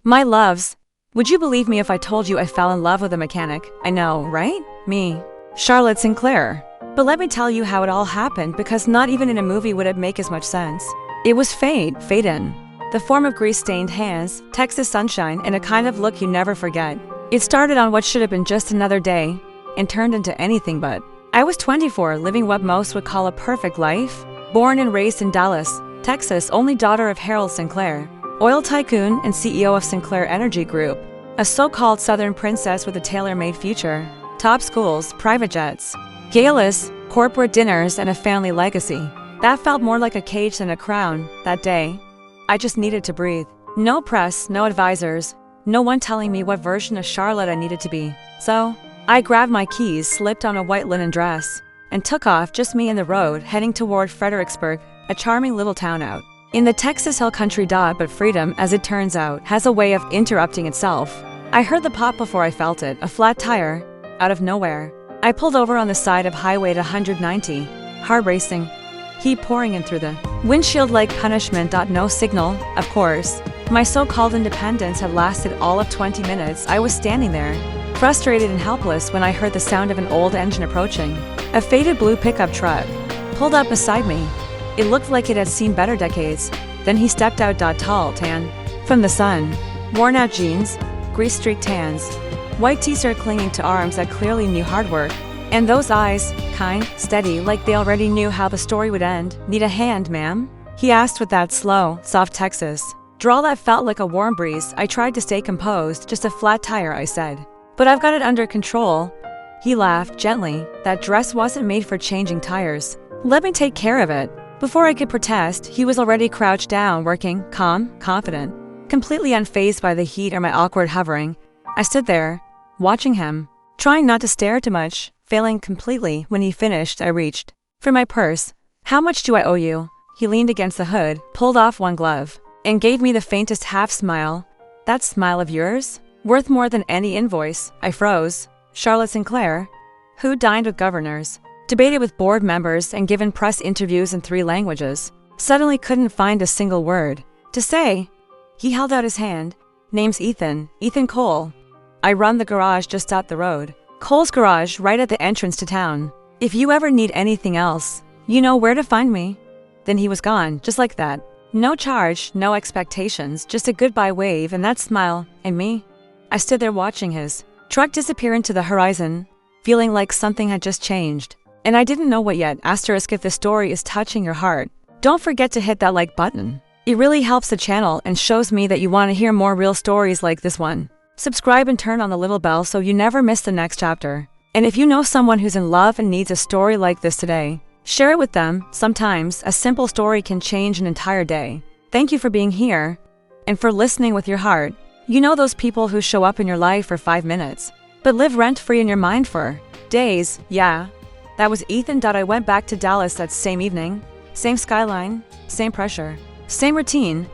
My loves, would you believe me if I told you I fell in love with a mechanic? I know, right? Me, Charlotte Sinclair. But let me tell you how it all happened, because not even in a movie would it make as much sense. It was fate in the form of grease-stained hands, Texas sunshine, and a kind of look you never forget. It started on what should have been just another day and turned into anything but. I was 24, living what most would call a perfect life. Born and raised in Dallas, Texas, only daughter of Harold Sinclair, oil tycoon and CEO of Sinclair Energy Group. A so-called Southern princess with a tailor-made future. Top schools, private jets, galas, corporate dinners, and a family legacy. That felt more like a cage than a crown that day. I just needed to breathe. No press, no advisors, no one telling me what version of Charlotte I needed to be. So, I grabbed my keys, slipped on a white linen dress, and took off, just me and the road, heading toward Fredericksburg, a charming little town out in the Texas Hill Country. But freedom, as it turns out, has a way of interrupting itself. I heard the pop before I felt it, a flat tire, out of nowhere. I pulled over on the side of highway at 190, heart racing, heat pouring in through the windshield like punishment. No signal, of course. My so-called independence had lasted all of 20 minutes. I was standing there, frustrated and helpless, when I heard the sound of an old engine approaching. A faded blue pickup truck pulled up beside me. It looked like it had seen better decades. Then he stepped out. Tall, tan from the sun, worn out jeans, grease-streaked hands, white t-shirt clinging to arms that clearly knew hard work. And those eyes, kind, steady, like they already knew how the story would end. "Need a hand, ma'am?" he asked with that slow, soft Texas drawl that felt like a warm breeze. I tried to stay composed. "Just a flat tire," I said. "But I've got it under control." He laughed gently. "That dress wasn't made for changing tires. Let me take care of it." Before I could protest, he was already crouched down, working, calm, confident, completely unfazed by the heat or my awkward hovering. I stood there, watching him, trying not to stare too much, failing completely. When he finished, I reached for my purse. "How much do I owe you?" He leaned against the hood, pulled off one glove, and gave me the faintest half smile. "That smile of yours? Worth more than any invoice." I froze. Charlotte Sinclair, who dined with governors, debated with board members, and given press interviews in 3 languages, suddenly couldn't find a single word to say. He held out his hand. "Name's Ethan Cole. I run the garage just up the road. Cole's Garage, right at the entrance to town. If you ever need anything else, you know where to find me." Then he was gone, just like that. No charge, no expectations, just a goodbye wave, and that smile, and me. I stood there watching his truck disappear into the horizon, feeling like something had just changed. And I didn't know what yet. Asterisk, if the story is touching your heart, don't forget to hit that like button. It really helps the channel and shows me that you want to hear more real stories like this one. Subscribe and turn on the little bell so you never miss the next chapter. And if you know someone who's in love and needs a story like this today, share it with them. Sometimes a simple story can change an entire day. Thank you for being here and for listening with your heart. You know those people who show up in your life for 5 minutes, but live rent-free in your mind for days. Yeah, that was Ethan. I went back to Dallas that same evening. Same skyline, same pressure, same routine,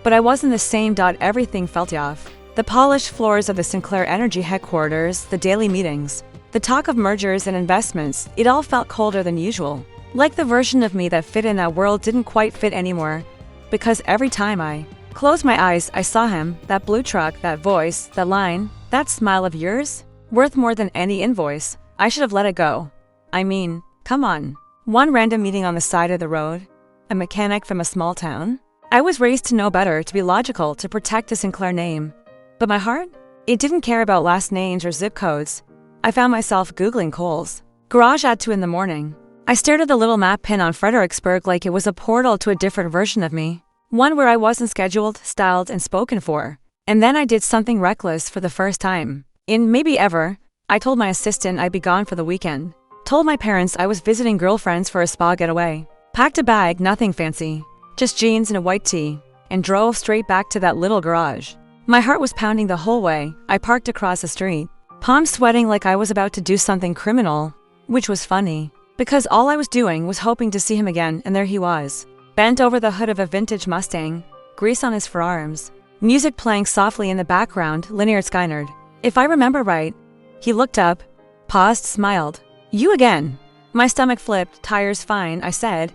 but I wasn't the same. Everything felt off. The polished floors of the Sinclair Energy headquarters, the daily meetings, the talk of mergers and investments, it all felt colder than usual. Like the version of me that fit in that world didn't quite fit anymore. Because every time I closed my eyes, I saw him, that blue truck, that voice, that line, that smile of yours, worth more than any invoice. I should have let it go. I mean, come on. One random meeting on the side of the road, a mechanic from a small town. I was raised to know better, to be logical, to protect the Sinclair name. But my heart? It didn't care about last names or zip codes. I found myself Googling Cole's Garage at 2 in the morning. I stared at the little map pin on Fredericksburg like it was a portal to a different version of me. One where I wasn't scheduled, styled, and spoken for. And then I did something reckless for the first time in maybe ever. I told my assistant I'd be gone for the weekend. Told my parents I was visiting girlfriends for a spa getaway. Packed a bag, nothing fancy, just jeans and a white tee, and drove straight back to that little garage. My heart was pounding the whole way. I parked across the street, palms sweating like I was about to do something criminal, which was funny, because all I was doing was hoping to see him again, and there he was, bent over the hood of a vintage Mustang, grease on his forearms, music playing softly in the background, Lynyrd Skynyrd. If I remember right, he looked up, paused, smiled. "You again?" My stomach flipped. "Tires fine," I said,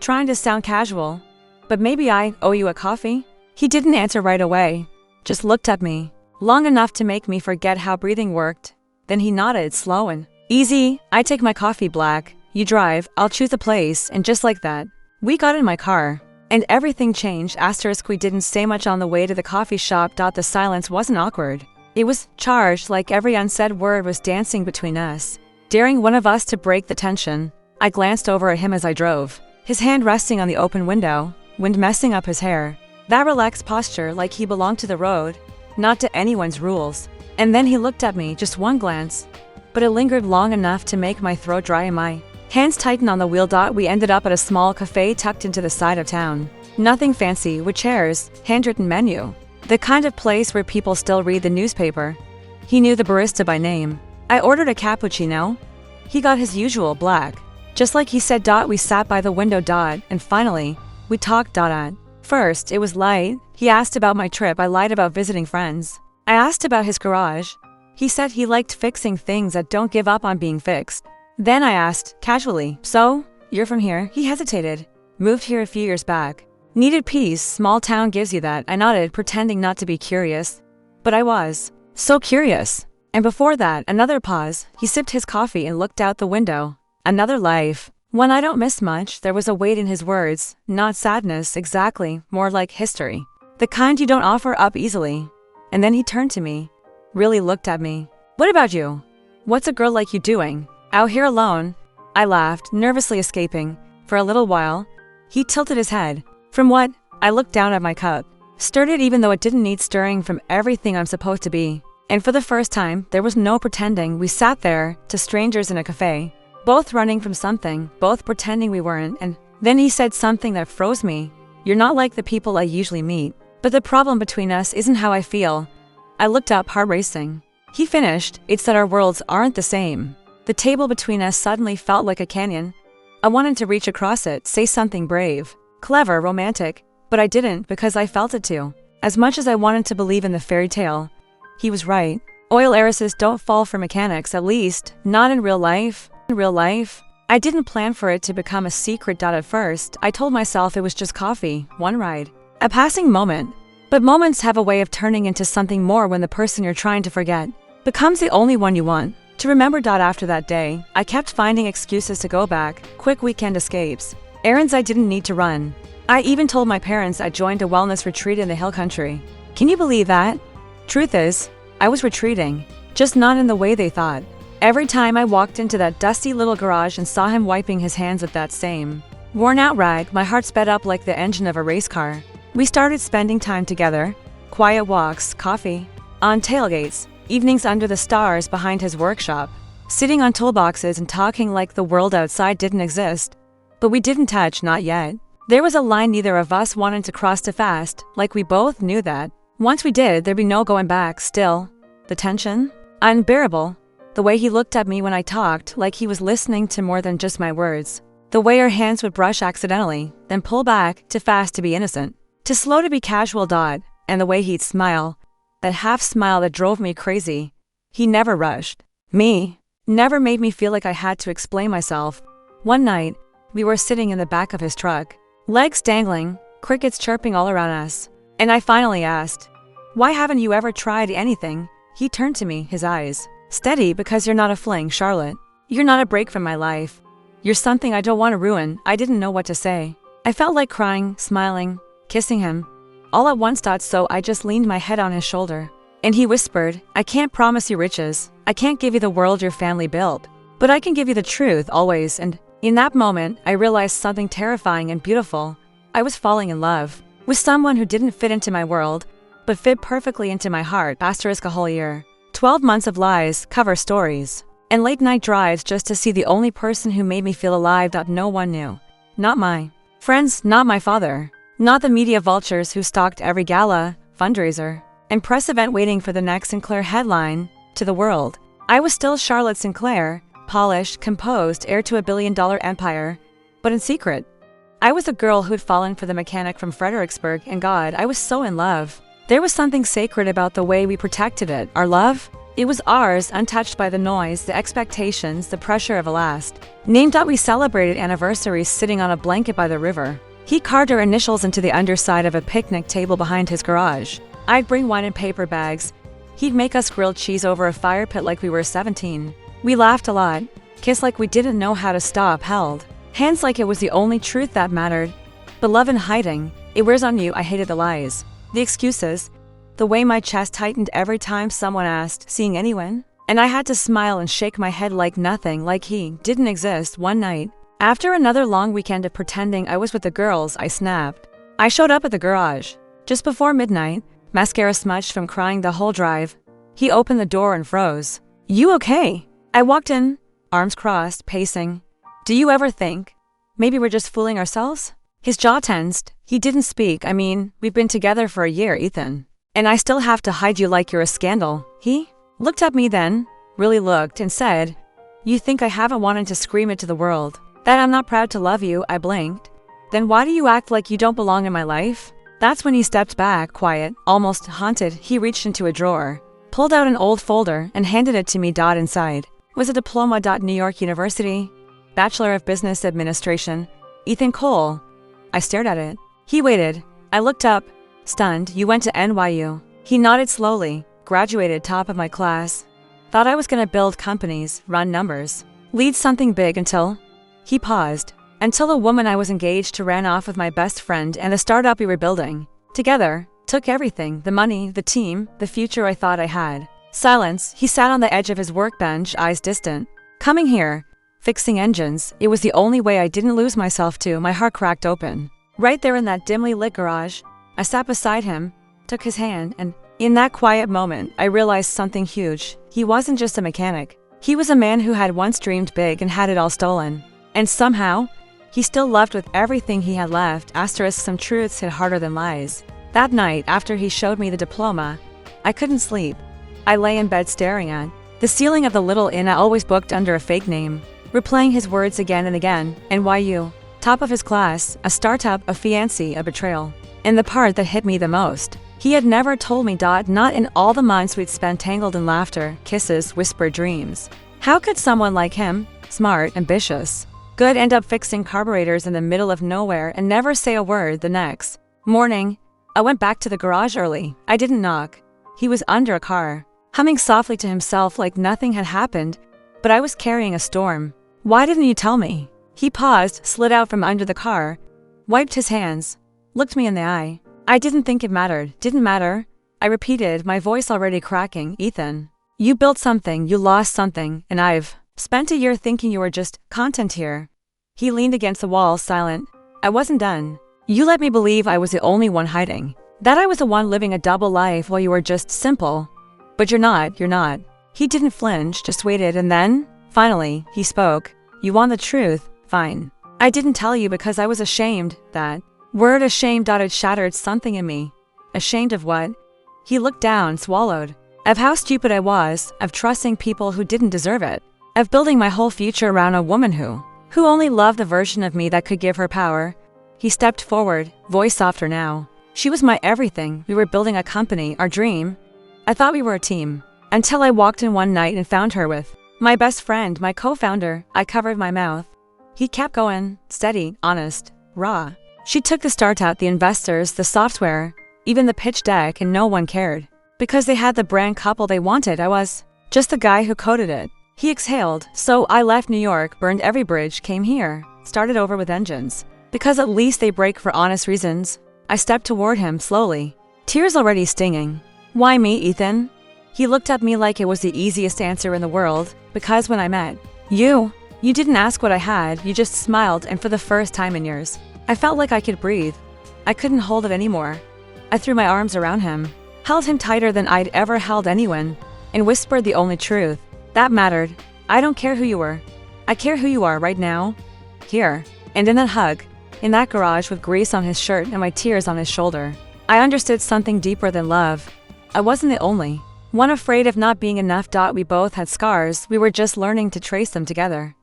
trying to sound casual. "But maybe I owe you a coffee?" He didn't answer right away, just looked at me, long enough to make me forget how breathing worked. Then he nodded, slow and easy. I take my coffee black, you drive, I'll choose a place, and just like that, we got in my car. And everything changed. We didn't say much on the way to the coffee shop. The silence wasn't awkward. It was charged, like every unsaid word was dancing between us, daring one of us to break the tension. I glanced over at him as I drove, his hand resting on the open window, wind messing up his hair. That relaxed posture, like he belonged to the road, not to anyone's rules. And then he looked at me, just one glance, but it lingered long enough to make my throat dry and my hands tighten on the wheel. We ended up at a small cafe tucked into the side of town. Nothing fancy, with chairs, handwritten menu. The kind of place where people still read the newspaper. He knew the barista by name. I ordered a cappuccino. He got his usual black. Just like he said. We sat by the window. And finally, we talked. At first, it was light. He asked about my trip. I lied about visiting friends. I asked about his garage. He said he liked fixing things that don't give up on being fixed. Then I asked, casually, so, you're from here? He hesitated. Moved here a few years back. Needed peace, small town gives you that. I nodded, pretending not to be curious. But I was. So curious. And before that, another pause. He sipped his coffee and looked out the window. Another life. One I don't miss much. There was a weight in his words. Not sadness, exactly. More like history. The kind you don't offer up easily. And then he turned to me. Really looked at me. What about you? What's a girl like you doing? Out here alone? I laughed, nervously escaping. For a little while, he tilted his head. From what? I looked down at my cup. Stirred it even though it didn't need stirring from everything I'm supposed to be. And for the first time, there was no pretending. We sat there, to strangers in a cafe. Both running from something, both pretending we weren't, and then he said something that froze me. You're not like the people I usually meet. But the problem between us isn't how I feel. I looked up, heart racing. He finished, it's that our worlds aren't the same. The table between us suddenly felt like a canyon. I wanted to reach across it, say something brave, clever, romantic, but I didn't because I felt it too. As much as I wanted to believe in the fairy tale. He was right. Oil heiresses don't fall for mechanics, at least, not in real life. In real life, I didn't plan for it to become a secret. At first, I told myself it was just coffee, one ride, a passing moment. But moments have a way of turning into something more when the person you're trying to forget becomes the only one you want to remember. After that day, I kept finding excuses to go back, quick weekend escapes, errands I didn't need to run. I even told my parents I joined a wellness retreat in the hill country. Can you believe that? Truth is, I was retreating, just not in the way they thought. Every time I walked into that dusty little garage and saw him wiping his hands with that same worn-out rag, my heart sped up like the engine of a race car. We started spending time together, quiet walks, coffee, on tailgates, evenings under the stars behind his workshop, sitting on toolboxes and talking like the world outside didn't exist. But we didn't touch, not yet. There was a line neither of us wanted to cross too fast, like we both knew that. Once we did, there'd be no going back. Still, the tension? Unbearable. The way he looked at me when I talked, like he was listening to more than just my words. The way our hands would brush accidentally, then pull back, too fast to be innocent, too slow to be casual. And the way he'd smile, that half smile that drove me crazy. He never rushed me, never made me feel like I had to explain myself. One night, we were sitting in the back of his truck, legs dangling, crickets chirping all around us. And I finally asked, "Why haven't you ever tried anything?" He turned to me, his eyes steady. "Because you're not a fling, Charlotte. You're not a break from my life. You're something I don't want to ruin." I didn't know what to say. I felt like crying, smiling, kissing him, all at once. So I just leaned my head on his shoulder. And he whispered, "I can't promise you riches. I can't give you the world your family built. But I can give you the truth, always." And in that moment, I realized something terrifying and beautiful. I was falling in love with someone who didn't fit into my world, but fit perfectly into my heart. A whole year. 12 months of lies, cover stories, and late night drives just to see the only person who made me feel alive that no one knew. Not my friends, not my father, not the media vultures who stalked every gala, fundraiser, and press event waiting for the next Sinclair headline to the world. I was still Charlotte Sinclair, polished, composed, heir to a billion-dollar empire, but in secret. I was a girl who'd fallen for the mechanic from Fredericksburg, and God, I was so in love. There was something sacred about the way we protected it, our love. It was ours, untouched by the noise, the expectations, the pressure of a last name. We celebrated anniversaries sitting on a blanket by the river. He carved our initials into the underside of a picnic table behind his garage. I'd bring wine in paper bags. He'd make us grilled cheese over a fire pit like we were 17. We laughed a lot, kissed like we didn't know how to stop, held hands like it was the only truth that mattered. But love in hiding, it wears on you. I hated the lies, the excuses, the way my chest tightened every time someone asked, seeing anyone? And I had to smile and shake my head like nothing, like he didn't exist. One night, after another long weekend of pretending I was with the girls, I snapped. I showed up at the garage just before midnight, mascara smudged from crying the whole drive. He opened the door and froze. "You okay?" I walked in, arms crossed, pacing. "Do you ever think maybe we're just fooling ourselves?" His jaw tensed. He didn't speak. "I mean, we've been together for a year, Ethan. And I still have to hide you like you're a scandal." He looked at me then, really looked, and said, "You think I haven't wanted to scream it to the world that I'm not proud to love you?" I blinked. "Then why do you act like you don't belong in my life?" That's when he stepped back, quiet, almost haunted. He reached into a drawer, pulled out an old folder, and handed it to me. Inside was a diploma. New York University, Bachelor of Business Administration, Ethan Cole. I stared at it. He waited. I looked up, stunned. "You went to NYU." He nodded slowly. "Graduated top of my class. Thought I was gonna build companies, run numbers, lead something big until..." He paused. "Until a woman I was engaged to ran off with my best friend and the startup we were building together, took everything, the money, the team, the future I thought I had." Silence. He sat on the edge of his workbench, eyes distant. "Coming here, fixing engines, it was the only way I didn't lose myself to." My heart cracked open. Right there in that dimly lit garage, I sat beside him, took his hand, and in that quiet moment, I realized something huge. He wasn't just a mechanic. He was a man who had once dreamed big and had it all stolen. And somehow, he still loved with everything he had left. Asterisk, some truths hit harder than lies. That night, after he showed me the diploma, I couldn't sleep. I lay in bed staring at the ceiling of the little inn I always booked under a fake name, replaying his words again and again. NYU, top of his class, a startup, a fiancé, a betrayal. And the part that hit me the most, he had never told me. Not in all the months we'd spent tangled in laughter, kisses, whispered dreams. How could someone like him, smart, ambitious, good, end up fixing carburetors in the middle of nowhere and never say a word? The next morning, I went back to the garage early. I didn't knock. He was under a car, humming softly to himself like nothing had happened, but I was carrying a storm. "Why didn't you tell me?" He paused, slid out from under the car, wiped his hands, looked me in the eye. "I didn't think it mattered." "Didn't matter?" I repeated, my voice already cracking. "Ethan, you built something, you lost something, and I've spent a year thinking you were just content here." He leaned against the wall, silent. I wasn't done. "You let me believe I was the only one hiding, that I was the one living a double life while you were just simple. But you're not. He didn't flinch, just waited, and then, finally, he spoke. "You want the truth? Fine. I didn't tell you because I was ashamed." That word ashamed. It shattered something in me. Ashamed of what? He looked down, swallowed. Of how stupid I was, of trusting people who didn't deserve it, of building my whole future around a woman who only loved the version of me that could give her power. He stepped forward, voice softer now. "She was my everything. We were building a company, our dream. I thought we were a team. Until I walked in one night and found her with my best friend, my co-founder." I covered my mouth. He kept going, steady, honest, raw. "She took the startup, the investors, the software, even the pitch deck, and no one cared. Because they had the brand couple they wanted. I was just the guy who coded it." He exhaled. "So I left New York, burned every bridge, came here, started over with engines. Because at least they break for honest reasons." I stepped toward him, slowly, tears already stinging. "Why me, Ethan?" He looked at me like it was the easiest answer in the world. "Because when I met you didn't ask what I had, you just smiled, and for the first time in years, I felt like I could breathe. I couldn't hold it anymore." I threw my arms around him, held him tighter than I'd ever held anyone, and whispered the only truth that mattered. "I don't care who you were. I care who you are right now. Here." And in that hug, in that garage with grease on his shirt and my tears on his shoulder, I understood something deeper than love. I wasn't the only one afraid of not being enough. We both had scars, we were just learning to trace them together.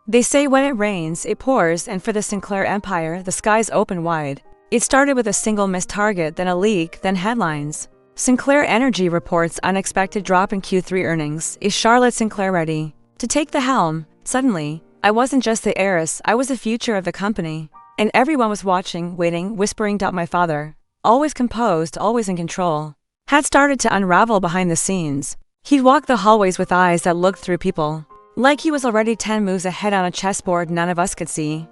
They say when it rains, it pours, and for the Sinclair empire, the skies open wide. It started with a single missed target, then a leak, then headlines. Sinclair Energy reports unexpected drop in Q3 earnings. Is Charlotte Sinclair ready to take the helm? Suddenly, I wasn't just the heiress, I was the future of the company. And everyone was watching, waiting, whispering. My father always composed, always in control, had started to unravel behind the scenes. He'd walk the hallways with eyes that looked through people, like he was already 10 moves ahead on a chessboard none of us could see.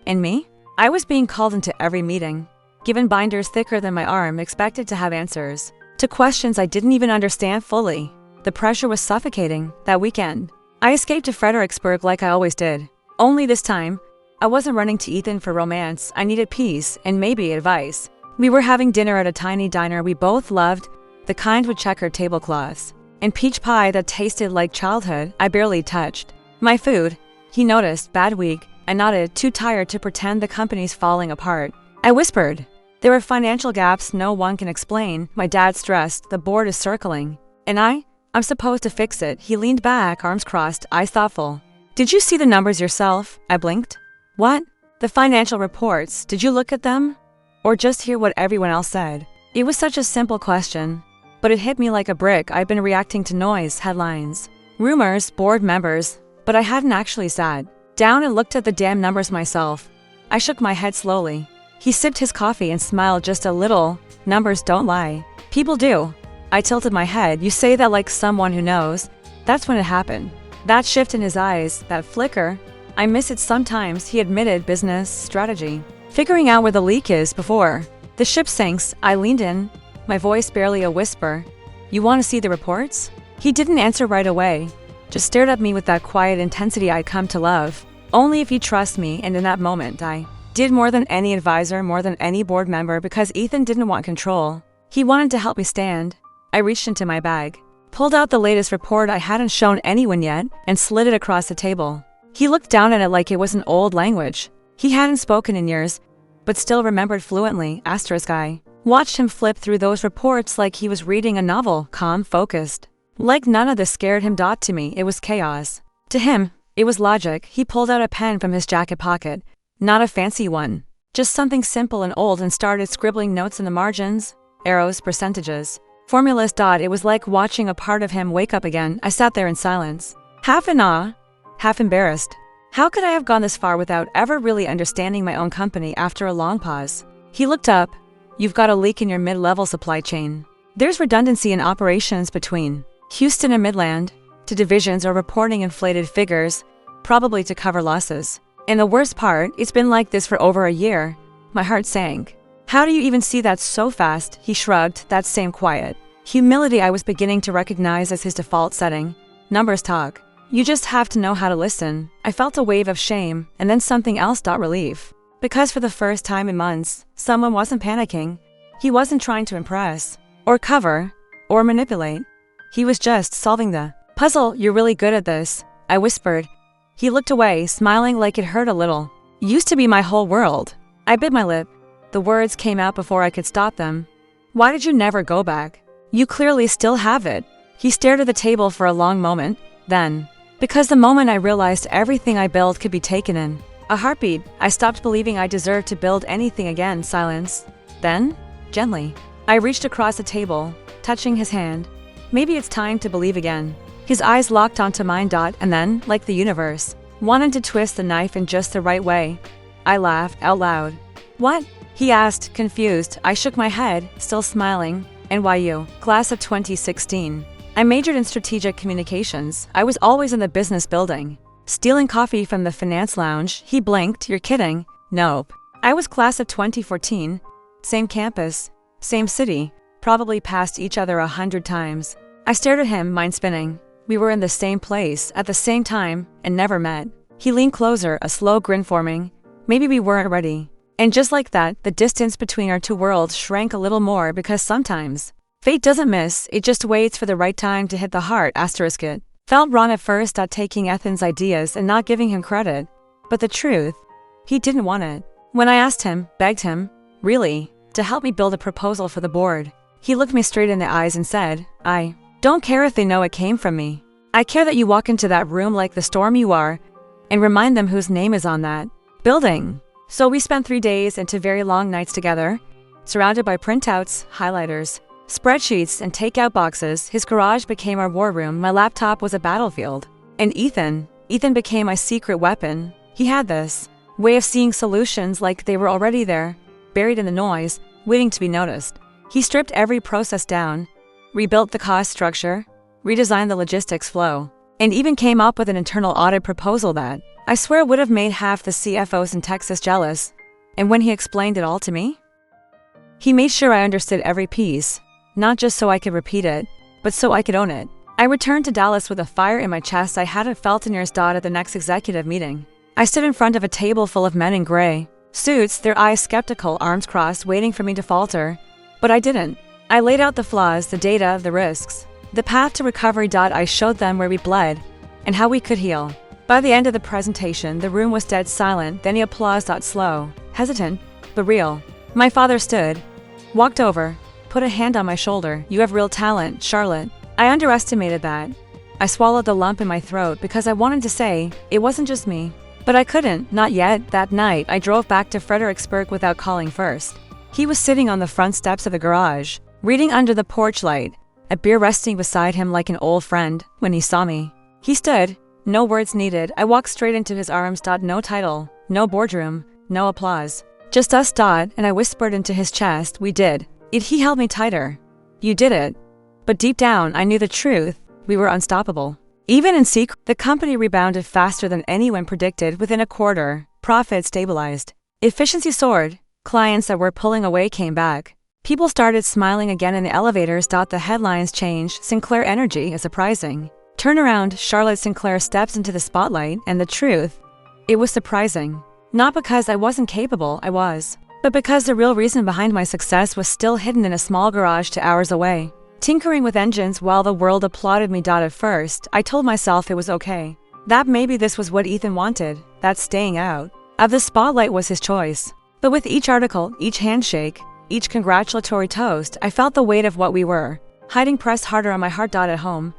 And me? I was being called into every meeting, given binders thicker than my arm, expected to have answers to questions I didn't even understand fully. The pressure was suffocating. That weekend, I escaped to Fredericksburg like I always did. Only this time, I wasn't running to Ethan for romance. I needed peace and maybe advice. We were having dinner at a tiny diner we both loved, the kind with checkered tablecloths and peach pie that tasted like childhood. I barely touched my food. He noticed. Bad week. I nodded, too tired to pretend the company's falling apart. I whispered, there are financial gaps no one can explain. My dad stressed, the board is circling. And I'm supposed to fix it. He leaned back, arms crossed, eyes thoughtful. Did you see the numbers yourself? I blinked. What? The financial reports. Did you look at them? Or just hear what everyone else said? It was such a simple question, but it hit me like a brick. I'd been reacting to noise, headlines, rumors, board members, but I hadn't actually sat down and looked at the damn numbers myself. I shook my head slowly. He sipped his coffee and smiled just a little. Numbers don't lie. People do. I tilted my head. You say that like someone who knows. That's when it happened. That shift in his eyes, that flicker. I miss it sometimes, he admitted. Business, strategy. Figuring out where the leak is before the ship sinks. I leaned in, my voice barely a whisper. You want to see the reports? He didn't answer right away, just stared at me with that quiet intensity I'd come to love. Only if you trust me. And in that moment, I did more than any advisor, more than any board member, because Ethan didn't want control. He wanted to help me stand. I reached into my bag, pulled out the latest report I hadn't shown anyone yet, and slid it across the table. He looked down at it like it was an old language he hadn't spoken in years, but still remembered fluently. Asterisk. I watched him flip through those reports like he was reading a novel, calm, focused. Like none of this scared him. To me, it was chaos. To him, it was logic. He pulled out a pen from his jacket pocket, not a fancy one, just something simple and old, and started scribbling notes in the margins, arrows, percentages, formulas. It was like watching a part of him wake up again. I sat there in silence, half in awe, half embarrassed. How could I have gone this far without ever really understanding my own company? After a long pause, he looked up. You've got a leak in your mid-level supply chain. There's redundancy in operations between Houston and Midland. To divisions are reporting inflated figures, probably to cover losses. And the worst part, it's been like this for over a year. My heart sank. How do you even see that so fast? He shrugged, that same quiet humility I was beginning to recognize as his default setting. Numbers talk. You just have to know how to listen. I felt a wave of shame, and then something else. Relief. Because for the first time in months, someone wasn't panicking. He wasn't trying to impress, or cover, or manipulate. He was just solving the puzzle. You're really good at this, I whispered. He looked away, smiling like it hurt a little. Used to be my whole world. I bit my lip. The words came out before I could stop them. Why did you never go back? You clearly still have it. He stared at the table for a long moment, then, because the moment I realized everything I built could be taken in a heartbeat, I stopped believing I deserved to build anything again. Silence. Then, gently, I reached across the table, touching his hand. Maybe it's time to believe again. His eyes locked onto mine. And then, like the universe wanted to twist the knife in just the right way, I laughed out loud. What? He asked, confused. I shook my head, still smiling. NYU, class of 2016. I majored in strategic communications. I was always in the business building, stealing coffee from the finance lounge. He blinked. You're kidding. Nope. I was class of 2014. Same campus, same city, probably passed each other 100 times. I stared at him, mind spinning. We were in the same place, at the same time, and never met. He leaned closer, a slow grin forming. Maybe we weren't ready. And just like that, the distance between our two worlds shrank a little more, because sometimes fate doesn't miss, it just waits for the right time to hit the heart. Asterisk. It felt wrong at first at taking Ethan's ideas and not giving him credit. But the truth, he didn't want it. When I asked him, begged him, really, to help me build a proposal for the board, he looked me straight in the eyes and said, I don't care if they know it came from me. I care that you walk into that room like the storm you are and remind them whose name is on that building. So we spent 3 days and 2 very long nights together, surrounded by printouts, highlighters, spreadsheets, and takeout boxes. His garage became our war room. My laptop was a battlefield. And Ethan became my secret weapon. He had this way of seeing solutions like they were already there, buried in the noise. waiting to be noticed. He stripped every process down, rebuilt the cost structure, redesigned the logistics flow, and even came up with an internal audit proposal that, I swear, would have made half the CFOs in Texas jealous. And when he explained it all to me, he made sure I understood every piece, not just so I could repeat it, but so I could own it. I returned to Dallas with a fire in my chest I hadn't felt in years. At the next executive meeting, I stood in front of a table full of men in gray suits, their eyes skeptical, arms crossed, waiting for me to falter. But I didn't. I laid out the flaws, the data, the risks, the path to recovery. I showed them where we bled and how we could heal. By the end of the presentation, the room was dead silent. Then he applause. Slow, hesitant, but real. My father stood, walked over, put a hand on my shoulder. You have real talent, Charlotte. I underestimated that. I swallowed the lump in my throat because I wanted to say, it wasn't just me. But I couldn't, not yet. That night, I drove back to Fredericksburg without calling first. He was sitting on the front steps of the garage, reading under the porch light, a beer resting beside him like an old friend. When he saw me, he stood, no words needed. I walked straight into his arms. No title, no boardroom, no applause. Just us. And I whispered into his chest, we did it. He held me tighter. You did it. But deep down, I knew the truth. We were unstoppable. Even in secret, the company rebounded faster than anyone predicted. Within a quarter, profit stabilized. Efficiency soared. Clients that were pulling away came back. People started smiling again in the elevators. The headlines changed. Sinclair Energy, a surprising turnaround. Charlotte Sinclair steps into the spotlight, and the truth, it was surprising. Not because I wasn't capable, I was, but because the real reason behind my success was still hidden in a small garage 2 hours away, tinkering with engines while the world applauded me. At first, I told myself it was okay, that maybe this was what Ethan wanted, that staying out of the spotlight was his choice. But with each article, each handshake, each congratulatory toast, I felt the weight of what we were. Hiding pressed harder on my heart. At home,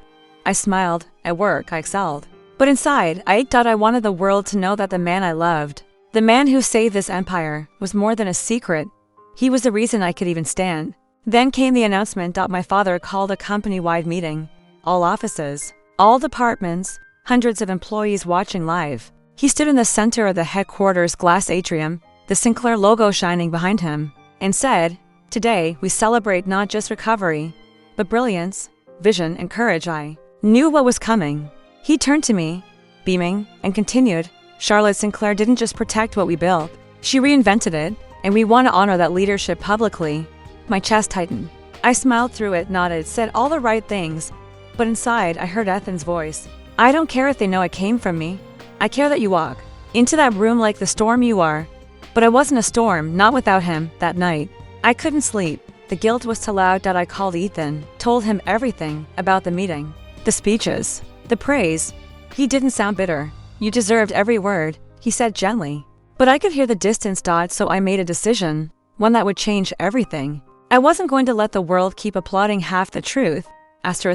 I smiled. At work, I excelled. But inside, I ached. I wanted the world to know that the man I loved, the man who saved this empire, was more than a secret. He was the reason I could even stand. Then came the announcement. My father called a company-wide meeting. All offices, all departments, hundreds of employees watching live. He stood in the center of the headquarters glass atrium, the Sinclair logo shining behind him, and said, today we celebrate not just recovery, but brilliance, vision, and courage. I knew what was coming. He turned to me, beaming, and continued, Charlotte Sinclair didn't just protect what we built, she reinvented it, and we want to honor that leadership publicly. My chest tightened. I smiled through it, nodded, said all the right things, but inside I heard Ethan's voice. I don't care if they know it came from me. I care that you walk into that room like the storm you are. But I wasn't a storm, not without him, that night. I couldn't sleep. The guilt was too loud. I called Ethan, told him everything about the meeting, the speeches, the praise. He didn't sound bitter. You deserved every word, he said gently. But I could hear the distance. So I made a decision, one that would change everything. I wasn't going to let the world keep applauding half the truth.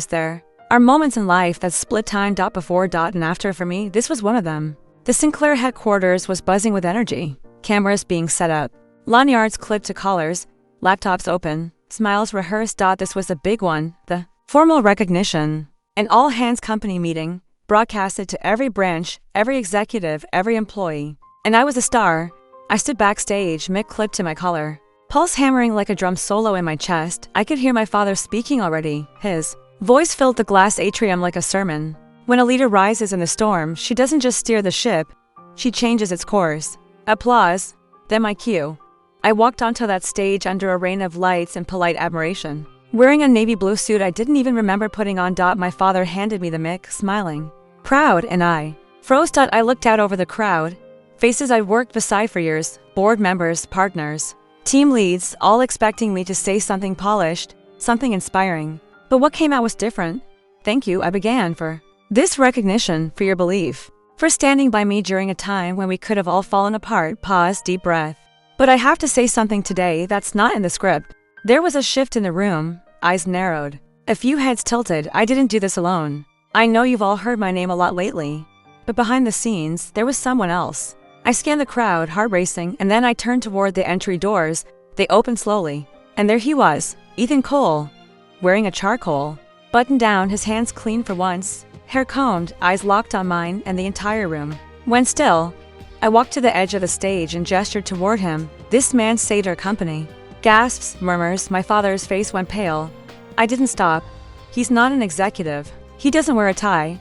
There are moments in life that split time. Before and after. For me, this was one of them. The Sinclair headquarters was buzzing with energy. Cameras being set up, lanyards clipped to collars, laptops open, smiles rehearsed. This was a big one, the formal recognition. An all-hands company meeting, broadcasted to every branch, every executive, every employee. And I was a star. I stood backstage, mic clipped to my collar, pulse hammering like a drum solo in my chest. I could hear my father speaking already. His voice filled the glass atrium like a sermon. When a leader rises in the storm, she doesn't just steer the ship, she changes its course. Applause, then my cue. I walked onto that stage under a rain of lights and polite admiration. Wearing a navy blue suit I didn't even remember putting on. My father handed me the mic, smiling, proud, and I froze. I looked out over the crowd, faces I'd worked beside for years, board members, partners, team leads, all expecting me to say something polished, something inspiring. But what came out was different. Thank you, I began, for this recognition, for your belief, for standing by me during a time when we could have all fallen apart. Pause, deep breath. But I have to say something today that's not in the script. There was a shift in the room, eyes narrowed, a few heads tilted. I didn't do this alone. I know you've all heard my name a lot lately, but behind the scenes, there was someone else. I scanned the crowd, heart racing, and then I turned toward the entry doors. They opened slowly, and there he was, Ethan Cole, wearing a charcoal button down, his hands clean for once, hair combed, eyes locked on mine, and the entire room went still. I walked to the edge of the stage and gestured toward him. This man saved our company. Gasps, murmurs, my father's face went pale. I didn't stop. He's not an executive. He doesn't wear a tie.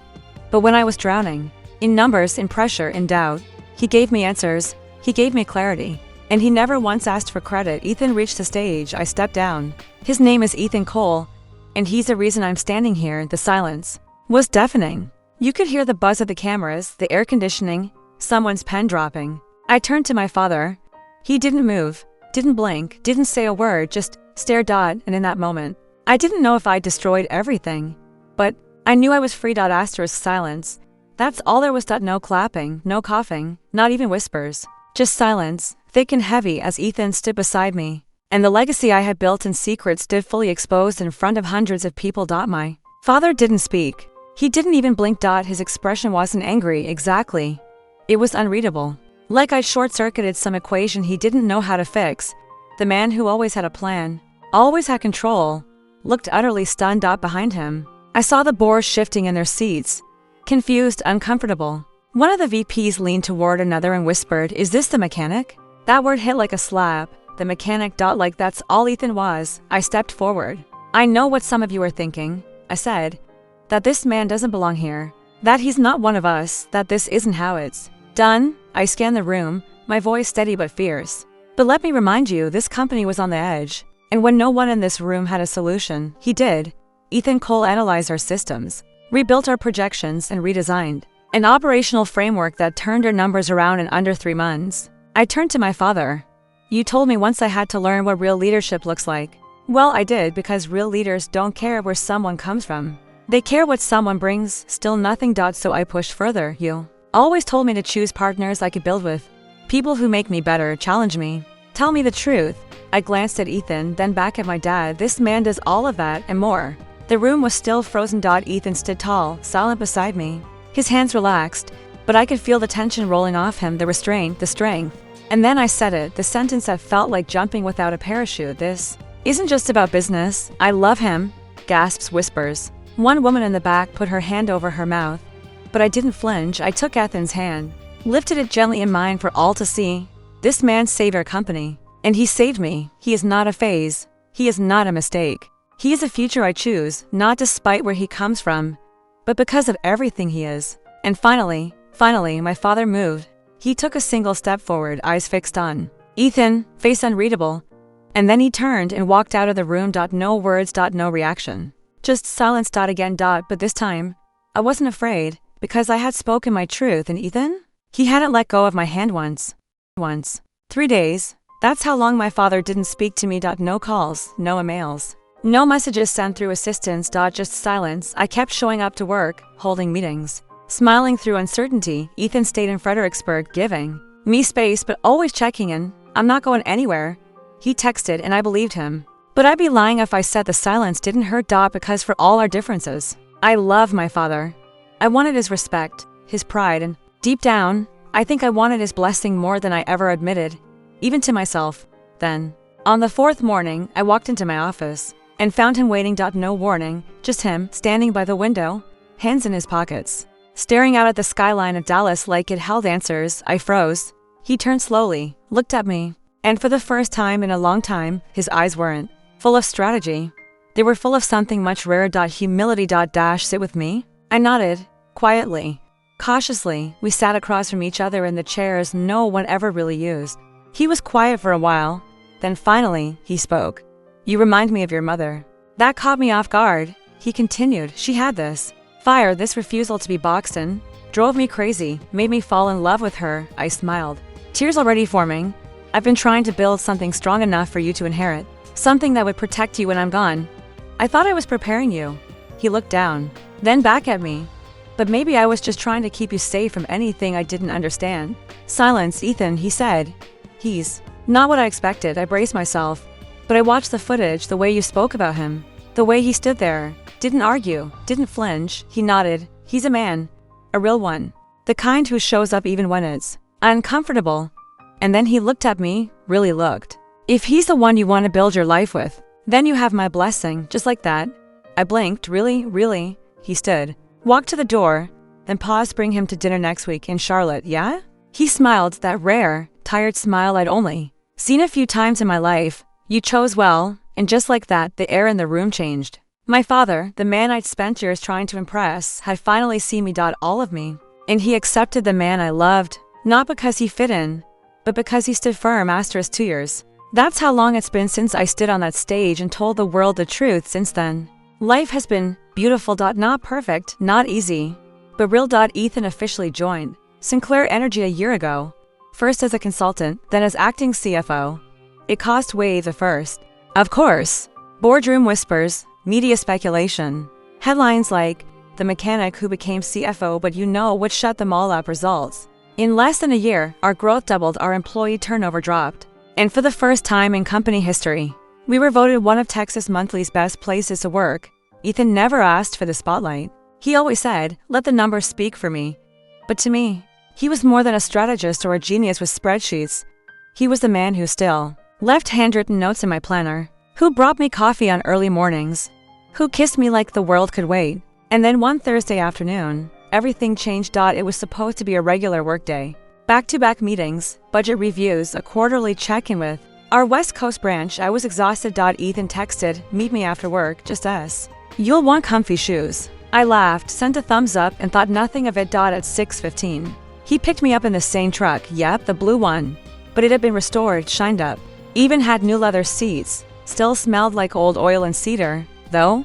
But when I was drowning, in numbers, in pressure, in doubt, he gave me answers, he gave me clarity. And he never once asked for credit. Ethan reached the stage, I stepped down. His name is Ethan Cole, and he's the reason I'm standing here. The silence was deafening. You could hear the buzz of the cameras, the air conditioning, someone's pen dropping. I turned to my father. He didn't move, didn't blink, didn't say a word, just stared. And in that moment, I didn't know if I destroyed everything, but I knew I was free. Asterisk silence. That's all there was. No clapping, no coughing, not even whispers. Just silence, thick and heavy as Ethan stood beside me. And the legacy I had built in secret stood fully exposed in front of hundreds of people. My father didn't speak. He didn't even blink. His expression wasn't angry, exactly. It was unreadable. Like I'd short-circuited some equation he didn't know how to fix. The man who always had a plan, always had control, looked utterly stunned. Behind him, I saw the boars shifting in their seats. Confused, uncomfortable. One of the VPs leaned toward another and whispered, "Is this the mechanic?" That word hit like a slap. The mechanic. Like that's all Ethan was. I stepped forward. "I know what some of you are thinking," I said. "That this man doesn't belong here. That he's not one of us. That this isn't how it's done." I scanned the room, my voice steady but fierce. "But let me remind you, this company was on the edge. And when no one in this room had a solution, he did. Ethan Cole analyzed our systems, rebuilt our projections, and redesigned an operational framework that turned our numbers around in under 3 months. I turned to my father. "You told me once I had to learn what real leadership looks like." Well, I did, because real leaders don't care where someone comes from. They care what someone brings. Still nothing. So I pushed further. "You always told me to choose partners I could build with. People who make me better, challenge me. Tell me the truth." I glanced at Ethan, then back at my dad. This man does all of that and more. The room was still frozen. Ethan stood tall, silent beside me. His hands relaxed, but I could feel the tension rolling off him, the restraint, the strength. And then I said it, the sentence that felt like jumping without a parachute. "This isn't just about business. I love him." Gasps, whispers. One woman in the back put her hand over her mouth. But I didn't flinch. I took Ethan's hand, lifted it gently in mine for all to see. This man saved our company. And he saved me. He is not a phase. He is not a mistake. He is a future I choose, not despite where he comes from, but because of everything he is. And finally, my father moved. He took a single step forward, eyes fixed on Ethan, face unreadable. And then he turned and walked out of the room. No words. No reaction. Just silence. Again. But this time, I wasn't afraid, because I had spoken my truth, and Ethan? He hadn't let go of my hand once. 3 days. That's how long my father didn't speak to me. No calls, no emails, no messages sent through assistants. Just silence. I kept showing up to work, holding meetings, smiling through uncertainty. Ethan stayed in Fredericksburg, giving me space but always checking in. "I'm not going anywhere," he texted, and I believed him. But I'd be lying if I said the silence didn't hurt. Because for all our differences, I love my father. I wanted his respect, his pride, and deep down, I think I wanted his blessing more than I ever admitted, even to myself. Then, on the 4th morning, I walked into my office and found him waiting. No warning, just him, standing by the window, hands in his pockets, staring out at the skyline of Dallas like it held answers. I froze. He turned slowly, looked at me, and for the first time in a long time, his eyes weren't full of strategy. They were full of something much rarer. Humility. Sit with me? I nodded, quietly, cautiously. We sat across from each other in the chairs no one ever really used. He was quiet for a while, then finally, he spoke. "You remind me of your mother." That caught me off guard. He continued, "She had this fire, this refusal to be boxed in, drove me crazy, made me fall in love with her." I smiled, tears already forming. "I've been trying to build something strong enough for you to inherit, something that would protect you when I'm gone. I thought I was preparing you." He looked down, then back at me. "But maybe I was just trying to keep you safe from anything I didn't understand." "Silence, Ethan," he said. "He's not what I expected." I braced myself. "But I watched the footage, the way you spoke about him, the way he stood there, didn't argue, didn't flinch." He nodded. "He's a man, a real one, the kind who shows up even when it's uncomfortable." And then he looked at me, really looked. "If he's the one you want to build your life with, then you have my blessing." Just like that. I blinked. Really? He stood, walked to the door, then paused. "Bring him to dinner next week in Charlotte, yeah?" He smiled, that rare, tired smile I'd only seen a few times in my life. You chose well, and just like that, the air in the room changed. My father, the man I'd spent years trying to impress, had finally seen me. All of me. And he accepted the man I loved, not because he fit in, but because he stood firm. 2 years. That's how long it's been since I stood on that stage and told the world the truth. Since then, life has been beautiful. Not perfect, not easy, but real. Ethan officially joined Sinclair Energy a year ago, first as a consultant, then as acting CFO. It caused waves at first. Of course, boardroom whispers, media speculation, headlines like, "The mechanic who became CFO," but you know what shut them all up? Results. In less than a year, our growth doubled, our employee turnover dropped. And for the first time in company history, we were voted one of Texas Monthly's best places to work. Ethan never asked for the spotlight. He always said, "Let the numbers speak for me." But to me, he was more than a strategist or a genius with spreadsheets. He was the man who still left handwritten notes in my planner, who brought me coffee on early mornings, who kissed me like the world could wait. And then one Thursday afternoon, everything changed. It was supposed to be a regular workday. Back-to-back meetings, budget reviews, a quarterly check-in with our West Coast branch. I was exhausted. Ethan texted, "Meet me after work, just us. You'll want comfy shoes." I laughed, sent a thumbs up, and thought nothing of it. At 6:15, he picked me up in the same truck. Yep, the blue one. But it had been restored, shined up, even had new leather seats, still smelled like old oil and cedar, though.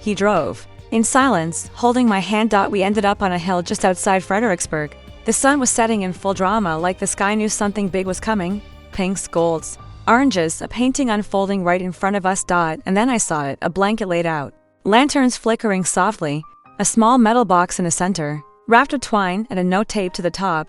He drove in silence, holding my hand. We ended up on a hill just outside Fredericksburg. The sun was setting in full drama, like the sky knew something big was coming. Pinks, golds, oranges, a painting unfolding right in front of us. And then I saw it, a blanket laid out, lanterns flickering softly, a small metal box in the center, wrapped with twine and a note taped to the top.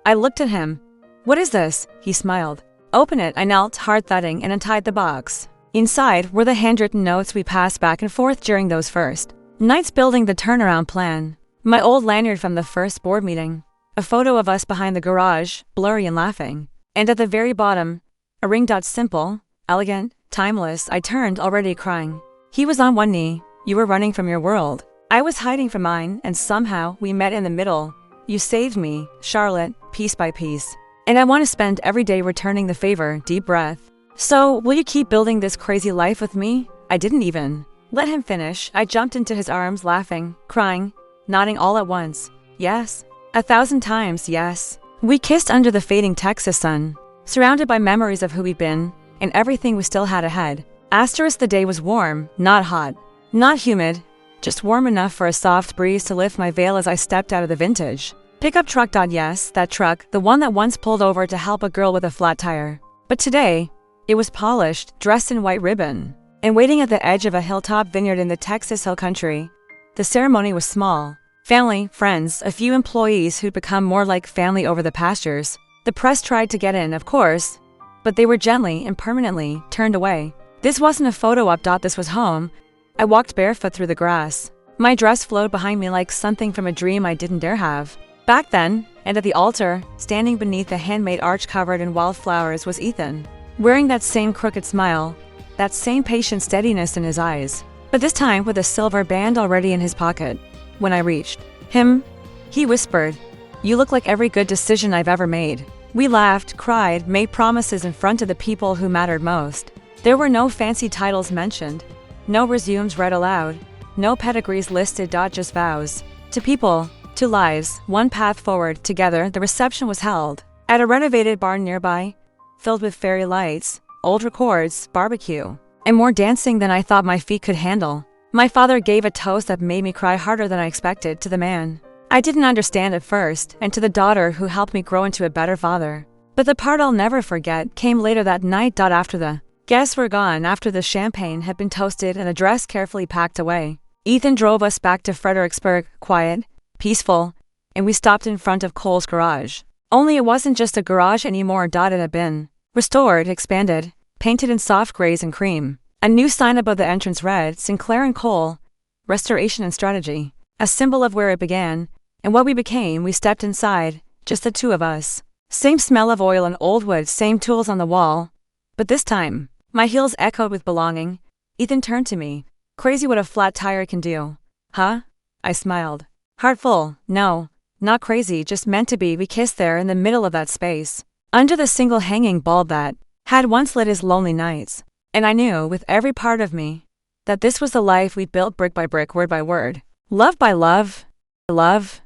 I looked at him. "What is this?" He smiled. "Open it." I knelt, heart thudding, and untied the box. Inside were the handwritten notes we passed back and forth during those first nights building the turnaround plan. My old lanyard from the first board meeting. A photo of us behind the garage, blurry and laughing. And at the very bottom, a ring. Simple, elegant, timeless. I turned, already crying. He was on one knee. "You were running from your world. I was hiding from mine, and somehow we met in the middle. You saved me, Charlotte, piece by piece. And I want to spend every day returning the favor." Deep breath. "So, will you keep building this crazy life with me?" I didn't even let him finish. I jumped into his arms, laughing, crying, nodding all at once. Yes. 1,000 times, yes. We kissed under the fading Texas sun, surrounded by memories of who we'd been, and everything we still had ahead. The day was warm, not hot, not humid, just warm enough for a soft breeze to lift my veil as I stepped out of the vintage pickup truck. Yes, that truck, the one that once pulled over to help a girl with a flat tire. But today, it was polished, dressed in white ribbon, and waiting at the edge of a hilltop vineyard in the Texas Hill Country. The ceremony was small. Family, friends, a few employees who'd become more like family over the past years. The press tried to get in, of course, but they were gently and permanently turned away. This wasn't a photo op. This was home. I walked barefoot through the grass. My dress flowed behind me like something from a dream I didn't dare have. Back then, and at the altar, standing beneath a handmade arch covered in wildflowers, was Ethan, wearing that same crooked smile, that same patient steadiness in his eyes, but this time with a silver band already in his pocket. When I reached him, he whispered, "You look like every good decision I've ever made." We laughed, cried, made promises in front of the people who mattered most. There were no fancy titles mentioned, no resumes read aloud, no pedigrees listed. Just vows. To people, to lives, one path forward. Together, the reception was held at a renovated barn nearby, filled with fairy lights, old records, barbecue, and more dancing than I thought my feet could handle. My father gave a toast that made me cry harder than I expected. To the man I didn't understand at first, and to the daughter who helped me grow into a better father. But the part I'll never forget came later that night. After the guests were gone, after the champagne had been toasted and the dress carefully packed away, Ethan drove us back to Fredericksburg, quiet, peaceful, and we stopped in front of Cole's garage. Only it wasn't just a garage anymore. It had been restored, expanded, painted in soft grays and cream. A new sign above the entrance read, "Sinclair and Cole, Restoration and Strategy," a symbol of where it began and what we became. We stepped inside, just the two of us. Same smell of oil and old wood, same tools on the wall. But this time, my heels echoed with belonging. Ethan turned to me. "Crazy what a flat tire can do." "Huh?" I smiled. "Heartful. No, not crazy, just meant to be." We kissed there in the middle of that space, under the single hanging bulb that had once lit his lonely nights. And I knew, with every part of me, that this was the life we built brick by brick, word by word. Love by love. Love.